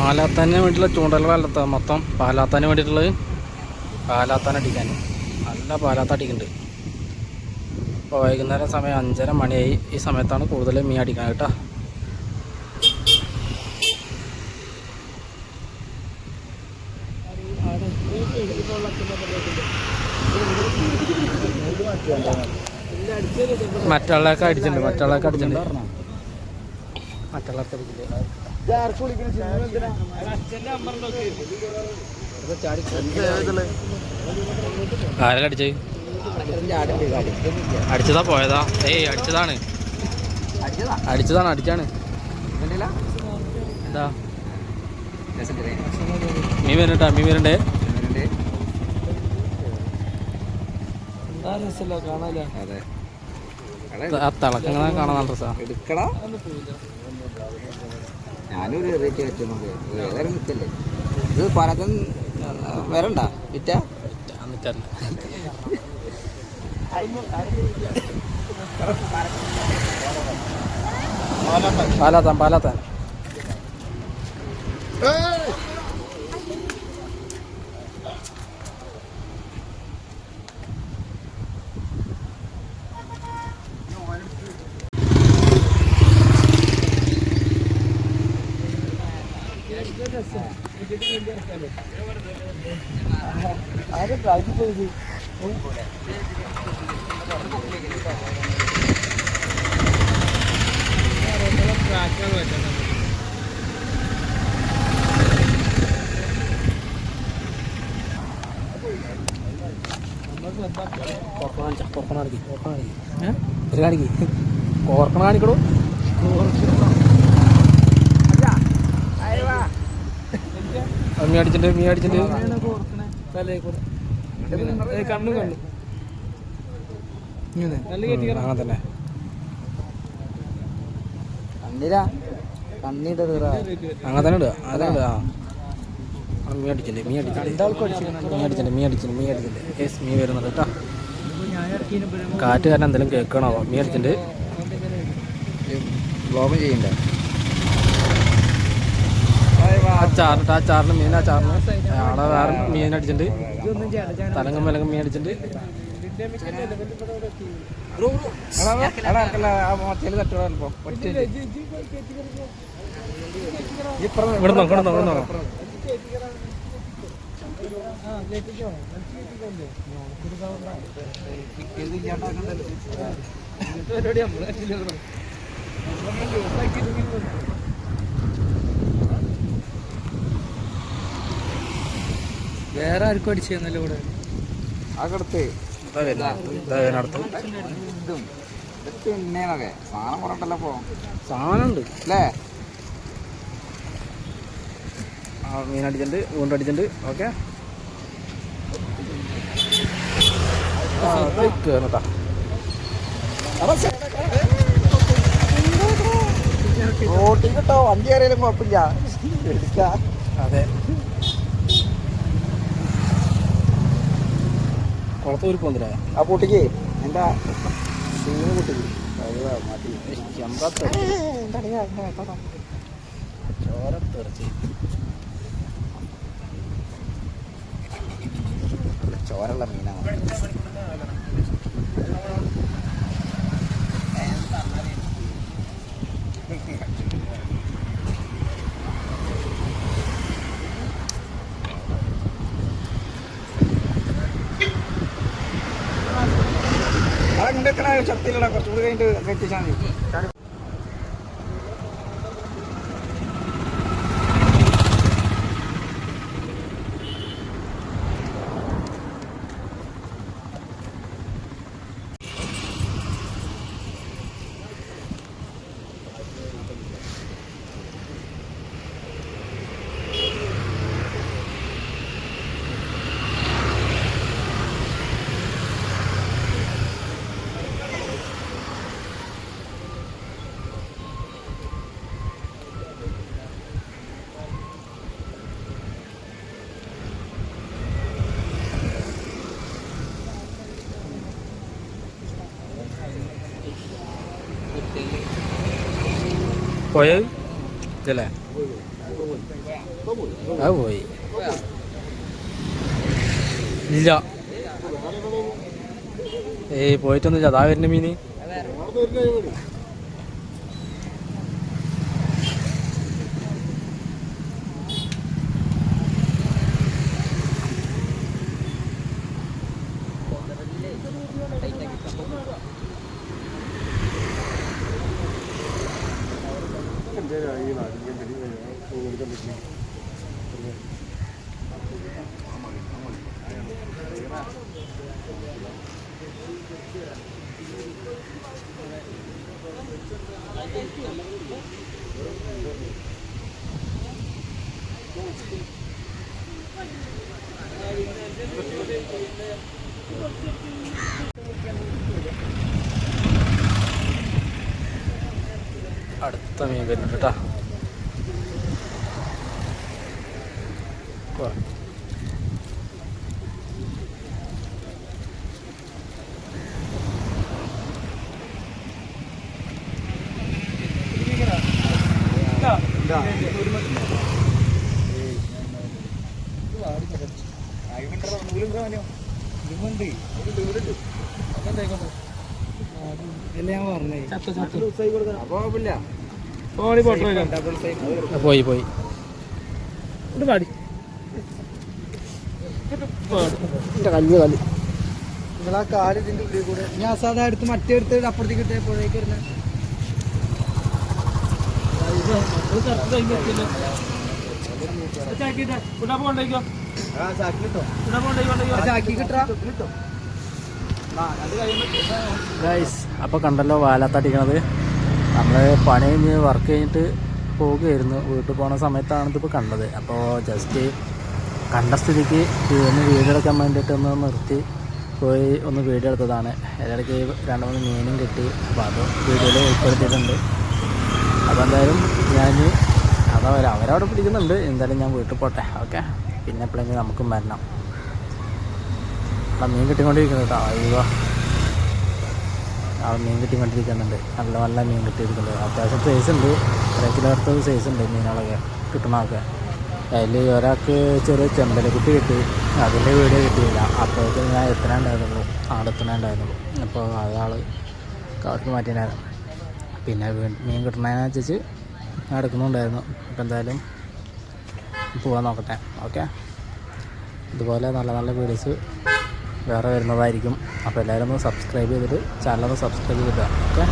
പാലാത്താന് വേണ്ടിയിട്ടുള്ള ചൂണ്ടൽ വലത്ത മൊത്തം പാലാത്താന് വേണ്ടിയിട്ടുള്ളത്. പാലാത്താൻ അടിക്കാൻ നല്ല പാലാത്ത അടിക്കുന്നുണ്ട്. ഇപ്പോൾ വൈകുന്നേരം സമയം 5:30 മണിയായി. ഈ സമയത്താണ് കൂടുതൽ മീൻ അടിക്കാൻ കേട്ടോ. മറ്റുള്ളതൊക്കെ അടിച്ചിട്ടുണ്ട്. ആരെല്ലാം അടിച്ചത്? അടിച്ചതാ പോയതാ? അടിച്ചതാണ്. അടിച്ചാണ്. എന്താ മീൻ വരണ്ടാ? മീൻ വരണ്ടേ? ആ തിളക്കങ്ങളെ കാണാൻ നല്ല രസമാണ്. ഞാനൊരു റേറ്റ് വെച്ചോണ്ട് വേറെ നിൽക്കല്ലേ ഇത് പലതും വരണ്ട വിറ്റ പാലാത്താൻ കോർക്കണാണിക്കടോ. മീ അടിച്ചിട്ടുണ്ട്. അങ്ങനെ തന്നെ അങ്ങനെ തന്നെ ഇടുക. അതാണ് മീ അടിച്ചിട്ടുണ്ട്. മീ വരുന്നത് കേട്ടോ. കാറ്റ് കാരണം എന്തെങ്കിലും കേൾക്കണോ? മീ അടിച്ചിട്ടുണ്ട്. ബ്ലോഗ് ചെയ്യണ്ടേ? ആ ചാറിന് മീൻ ആളെ വേറെ മീൻ അടിച്ചിട്ടുണ്ട്. തലങ്ങും വിലങ്ങും മീൻ അടിച്ചിട്ടുണ്ട്. ഇവിടെ നോക്കണം. വേറെ ആർക്കും അടിച്ചെന്നല്ലോ ഇവിടെ അകടുത്ത് പിന്നേനൊക്കെ സാധനം കുറണ്ടല്ലോ. ഇപ്പൊ സാധനമുണ്ട് അല്ലേ? മീൻ അടിച്ചിട്ടുണ്ട്. വീണ്ടും അടിച്ചിട്ടുണ്ട്. ഓക്കെ കേട്ടോ. റോട്ടിൽ കിട്ടോ വണ്ടി അറിയാലും കുഴപ്പമില്ല. അതെ കുളത്തൂരി പോകുന്നില്ല. ആ കുട്ടിക്ക് എന്താ കുട്ടിക്ക് ചോരള്ള മീനാണ്. ശക്തിയിലൂടെ കുറച്ചുകൂടി കഴിഞ്ഞിട്ട് എത്തിച്ചാൽ മതി. പോയത് ഇതല്ലേ? അത് പോയി ഇല്ല. ഏയ് പോയിട്ടൊന്നുമില്ല. അതാ വരുന്ന മീന്. അടുത്ത മീൻ വരുന്നുണ്ട് കേട്ടോ. പോയി പോയി കല്ല് കല്ല് നിങ്ങളാ കാല് ഇതിന്റെ ഉള്ളിൽ കൂടെ ഞാൻ സാധാ എടുത്ത് മറ്റേ എടുത്ത് അപ്പുറത്തേക്ക് ഇട്ടേ പുഴയ്ക്ക് വരുന്ന അപ്പോൾ കണ്ടല്ലോ വാലാത്തടിക്കണത്. നമ്മൾ പണി കഴിഞ്ഞ് വർക്ക് കഴിഞ്ഞിട്ട് പോവുകയായിരുന്നു. വീട്ടിൽ പോണ സമയത്താണ് ഇതിപ്പോൾ കണ്ടത്. അപ്പോൾ ജസ്റ്റ് കണ്ട സ്ഥിതിക്ക് ഒന്ന് വീഡിയോ എടുക്കാൻ വേണ്ടിയിട്ട് ഒന്ന് നിർത്തി പോയി ഒന്ന് വീഡിയോ എടുത്തതാണ്. ഇടയ്ക്ക് 2-3 മീനും കിട്ടി. അപ്പോൾ അത് വീഡിയോയിൽ ഉൾപ്പെടുത്തിയിട്ടുണ്ട്. അപ്പോൾ എന്തായാലും ഞാൻ അവരവിടെ പിടിക്കുന്നുണ്ട്. എന്തായാലും ഞാൻ വീട്ടിൽ പോട്ടെ. ഓക്കെ, പിന്നെ എപ്പോഴെങ്കിലും നമുക്കും വരണം. അവിടെ മീൻ കിട്ടിക്കൊണ്ടിരിക്കുന്നു കേട്ടോ. അയ്യോ, അവിടെ മീൻ കിട്ടിക്കൊണ്ടിരിക്കുന്നുണ്ട്. നല്ല നല്ല മീൻ കിട്ടിയിരിക്കുന്നുണ്ട്. അത്യാവശ്യം സൈസ് ഉണ്ട്. 1 കിലോ അടുത്ത സൈസ് ഉണ്ട് മീനുകളൊക്കെ കിട്ടണമൊക്കെ. അതിൽ ഒരാൾക്ക് ചെറിയ ചെമ്പലക്കുട്ടി കിട്ടി. അതിൻ്റെ വീഡിയോ കിട്ടിയില്ല. അപ്പോഴേക്കും ഞാൻ എത്തണുണ്ടായിരുന്നുള്ളൂ, ആടെ എത്തണുണ്ടായിരുന്നുള്ളൂ. അപ്പോൾ അയാൾ കാട്ട് മാറ്റിയിട്ടുണ്ടായിരുന്നു. പിന്നെ മീൻ കിട്ടണതിനനുസരിച്ച് ഞാൻ എടുക്കുന്നുണ്ടായിരുന്നു. അപ്പോൾ എന്തായാലും പോകാൻ നോക്കട്ടെ. ഓക്കെ, ഇതുപോലെ നല്ല നല്ല വീഡിയോസ് വേറെ വരുന്നതായിരിക്കും. അപ്പോൾ എല്ലാവരും ഒന്ന് സബ്സ്ക്രൈബ് ചെയ്തിട്ട് ചാനലൊന്ന് സബ്സ്ക്രൈബ് ചെയ്തിട്ട്. ഓക്കെ.